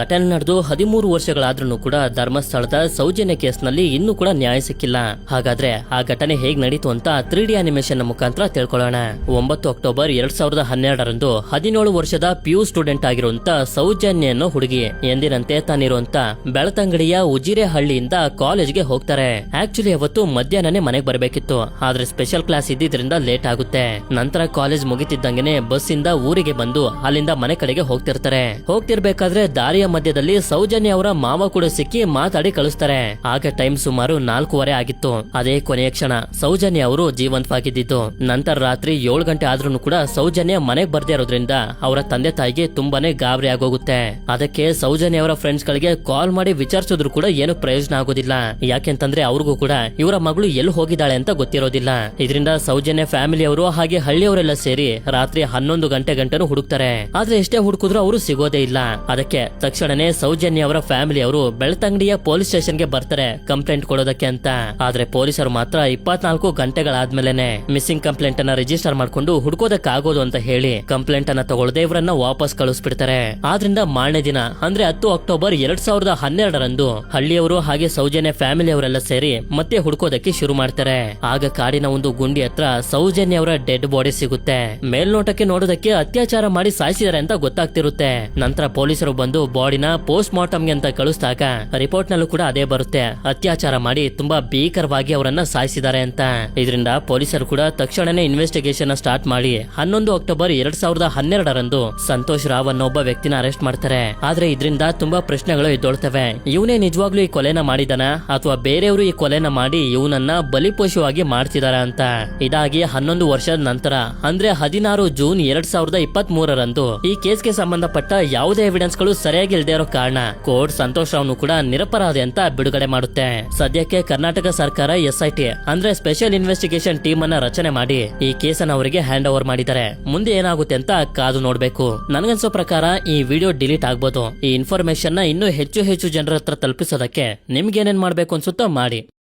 ಘಟನೆ ನಡೆದು 13 ವರ್ಷಗಳಾದ್ರೂ ಕೂಡ ಧರ್ಮಸ್ಥಳದ ಸೌಜನ್ಯ ಕೇಸ್ನಲ್ಲಿ ಇನ್ನೂ ಕೂಡ ನ್ಯಾಯ ಸಿಕ್ಕಿಲ್ಲ. ಹಾಗಾದ್ರೆ ಆ ಘಟನೆ ಹೇಗ್ ನಡೀತು ಅಂತ 3D ಅನಿಮೇಷನ್ ಮುಖಾಂತರ ತಿಳ್ಕೊಳ್ಳೋಣ. 9 ಅಕ್ಟೋಬರ್ 2012ರಂದು 17 ವರ್ಷದ PU ಸ್ಟೂಡೆಂಟ್ ಆಗಿರುವಂತ ಸೌಜನ್ಯ ಅನ್ನೋ ಹುಡುಗಿ ಎಂದಿನಂತೆ ತಾನಿರುವಂತ ಬೆಳತಂಗಡಿಯ ಉಜಿರೆ ಹಳ್ಳಿಯಿಂದ ಕಾಲೇಜ್ಗೆ ಹೋಗ್ತಾರೆ. ಆಕ್ಚುಲಿ ಅವತ್ತು ಮಧ್ಯಾಹ್ನನೇ ಮನೆಗೆ ಬರಬೇಕಿತ್ತು, ಆದ್ರೆ ಸ್ಪೆಷಲ್ ಕ್ಲಾಸ್ ಇದ್ದಿದ್ರಿಂದ ಲೇಟ್ ಆಗುತ್ತೆ. ನಂತರ ಕಾಲೇಜ್ ಮುಗಿತಿದ್ದಂಗೆನೆ ಬಸ್ ಇಂದ ಊರಿಗೆ ಬಂದು ಅಲ್ಲಿಂದ ಮನೆ ಕಡೆಗೆ ಹೋಗ್ತಿರ್ಬೇಕಾದ್ರೆ ದಾರಿಯ ಮಧ್ಯದಲ್ಲಿ ಸೌಜನ್ಯ ಅವರ ಮಾವ ಕೂಡ ಸಿಕ್ಕಿ ಮಾತಾಡಿ ಕಳಿಸ್ತಾರೆ. ಆಗ ಟೈಮ್ ಸುಮಾರು 4:15 ಆಗಿತ್ತು. ಅದೇ ಕೊನೆಯ ಕ್ಷಣ ಸೌಜನ್ಯ ಅವರು ಜೀವಂತವಾಗಿದ್ದು. ನಂತರ ರಾತ್ರಿ 7 ಗಂಟೆ ಆದ್ರೂ ಕೂಡ ಸೌಜನ್ಯ ಮನೆಗೆ ಬರ್ದೇ ಇರೋದ್ರಿಂದ ಅವರ ತಂದೆ ತಾಯಿಗೆ ತುಂಬಾನೇ ಗಾಬರಿ ಆಗೋಗುತ್ತೆ. ಅದಕ್ಕೆ ಸೌಜನ್ಯ ಅವರ ಫ್ರೆಂಡ್ಸ್ ಗಳಿಗೆ ಕಾಲ್ ಮಾಡಿ ವಿಚಾರಿಸಿದ್ರು ಕೂಡ ಏನು ಪ್ರಯೋಜನ ಆಗೋದಿಲ್ಲ. ಯಾಕೆಂತಂದ್ರೆ ಅವ್ರಿಗೂ ಕೂಡ ಇವರ ಮಗಳು ಎಲ್ಲಿ ಹೋಗಿದ್ದಾಳೆ ಅಂತ ಗೊತ್ತಿರೋದಿಲ್ಲ. ಇದರಿಂದ ಸೌಜನ್ಯ ಫ್ಯಾಮಿಲಿ ಅವರು ಹಾಗೆ ಹಳ್ಳಿಯವರೆಲ್ಲ ಸೇರಿ ರಾತ್ರಿ 11 ಗಂಟೆನೂ ಹುಡುಕ್ತಾರೆ. ಆದ್ರೆ ಎಷ್ಟೇ ಹುಡುಕಿದ್ರು ಅವರು ಸಿಗೋದೇ ಇಲ್ಲ. ಅದಕ್ಕೆ ತಕ್ಷಣನೇ ಸೌಜನ್ಯ ಅವರ ಫ್ಯಾಮಿಲಿ ಅವರು ಬೆಳ್ತಂಗಡಿಯ ಪೊಲೀಸ್ ಸ್ಟೇಷನ್ಗೆ ಬರ್ತಾರೆ ಕಂಪ್ಲೇಂಟ್ ಕೊಡೋದಕ್ಕೆ ಅಂತ. ಆದ್ರೆ ಪೊಲೀಸರು ಮಾತ್ರ 24 ಗಂಟೆಗಳಾದ್ಮೇಲೆನೆ ಮಿಸ್ಸಿಂಗ್ ಕಂಪ್ಲೇಂಟ್ ಅನ್ನ ರಿಜಿಸ್ಟರ್ ಮಾಡ್ಕೊಂಡು ಹುಡುಕೋದಕ್ಕಾಗೋದು ಅಂತ ಹೇಳಿ ಕಂಪ್ಲೇಂಟ್ ಅನ್ನ ತಗೊಳ್ಳದೆ ಇವರನ್ನ ವಾಪಸ್ ಕಳಿಸ್ಬಿಡ್ತಾರೆ. ಆದ್ರಿಂದ ಮಾರನೇ ದಿನ ಅಂದ್ರೆ 10 ಅಕ್ಟೋಬರ್ 2012ರಂದು ಹಳ್ಳಿಯವರು ಹಾಗೆ ಸೌಜನ್ಯ ಫ್ಯಾಮಿಲಿ ಅವರೆಲ್ಲ ಸೇರಿ ಮತ್ತೆ ಹುಡುಕೋದಕ್ಕೆ ಶುರು ಮಾಡ್ತಾರೆ. ಆಗ ಕಾಡಿನ ಒಂದು ಗುಂಡಿ ಹತ್ರ ಸೌಜನ್ಯ ಅವರ ಡೆಡ್ ಬಾಡಿ ಸಿಗುತ್ತೆ. ಮೇಲ್ನೋಟಕ್ಕೆ ನೋಡೋದಕ್ಕೆ ಅತ್ಯಾಚಾರ ಮಾಡಿ ಸಾಯಿಸಿದ್ದಾರೆ ಅಂತ ಗೊತ್ತಾಗ್ತಿರುತ್ತೆ. ನಂತರ ಪೊಲೀಸರು ಬಂದು ಬಾಡಿನ ಪೋಸ್ಟ್ ಮಾರ್ಟಮ್ಗೆ ಅಂತ ಕಳಿಸಿದಾಗ ರಿಪೋರ್ಟ್ ನಲ್ಲೂ ಕೂಡ ಅದೇ ಬರುತ್ತೆ, ಅತ್ಯಾಚಾರ ಮಾಡಿ ತುಂಬಾ ಭೀಕರವಾಗಿ ಅವರನ್ನ ಸಾಯಿಸಿದ್ದಾರೆ ಅಂತ. ಇದರಿಂದ ಪೊಲೀಸರು ಕೂಡ ತಕ್ಷಣನೇ ಇನ್ವೆಸ್ಟಿಗೇಷನ್ ಸ್ಟಾರ್ಟ್ ಮಾಡಿ 11 ಅಕ್ಟೋಬರ್ 2012ರಂದು ಸಂತೋಷ್ ರಾವ್ ಅನ್ನೋ ಒಬ್ಬ ವ್ಯಕ್ತಿನ ಅರೆಸ್ಟ್ ಮಾಡ್ತಾರೆ. ಆದ್ರೆ ಇದರಿಂದ ತುಂಬಾ ಪ್ರಶ್ನೆಗಳು ಎದ್ದೊಳ್ತವೆ. ಇವನೇ ನಿಜವಾಗ್ಲೂ ಈ ಕೊಲೆನ ಮಾಡಿದಾನ ಅಥವಾ ಬೇರೆಯವರು ಈ ಕೊಲೆನ ಮಾಡಿ ಇವನನ್ನ ಬಲಿಪಶುವಾಗಿ ಮಾಡ್ತಿದಾರ ಅಂತ. ಇದಾಗಿ 11 ವರ್ಷದ ನಂತರ ಅಂದ್ರೆ 16 ಜೂನ್ 2023ರಂದು ಈ ಕೇಸ್ಗೆ ಸಂಬಂಧಪಟ್ಟ ಯಾವುದೇ ಎವಿಡೆನ್ಸ್ ಗಳು ಸರಿಯಾಗಿ ಇಲ್ಲದೆ ಇರೋ ಕಾರಣ ಕೋರ್ಟ್ ಸಂತೋಷ್ ರಾವ್ನು ಕೂಡ ನಿರಪರಾಧಿ ಅಂತ ಬಿಡುಗಡೆ ಮಾಡುತ್ತೆ. ಸದ್ಯಕ್ಕೆ ಕರ್ನಾಟಕ ಸರ್ಕಾರ SIT ಅಂದ್ರೆ ಸ್ಪೆಷಲ್ ಇನ್ವೆಸ್ಟಿಗೇಷನ್ ಟೀಮ್ ಅನ್ನ ರಚನೆ ಮಾಡಿ ಈ ಕೇಸನ್ನ ಅವರಿಗೆ ಹ್ಯಾಂಡ್ ಓವರ್ ಮಾಡಿದ್ದಾರೆ. ಮುಂದೆ ಏನಾಗುತ್ತೆ ಅಂತ ಕಾದು ನೋಡ್ಬೇಕು. ನನಗನ್ಸೋ ಪ್ರಕಾರ ಈ ವಿಡಿಯೋ ಡಿಲೀಟ್ ಆಗ್ಬೋದು. ಈ ಇನ್ಫಾರ್ಮೇಶನ್ ನ ಇನ್ನೂ ಹೆಚ್ಚು ಜನರ ಹತ್ರ ತಲುಪಿಸೋದಕ್ಕೆ ನಿಮ್ಗೆ ಏನೇನ್ ಮಾಡ್ಬೇಕು ಅನ್ಸುತ್ತೋ ಮಾಡಿ.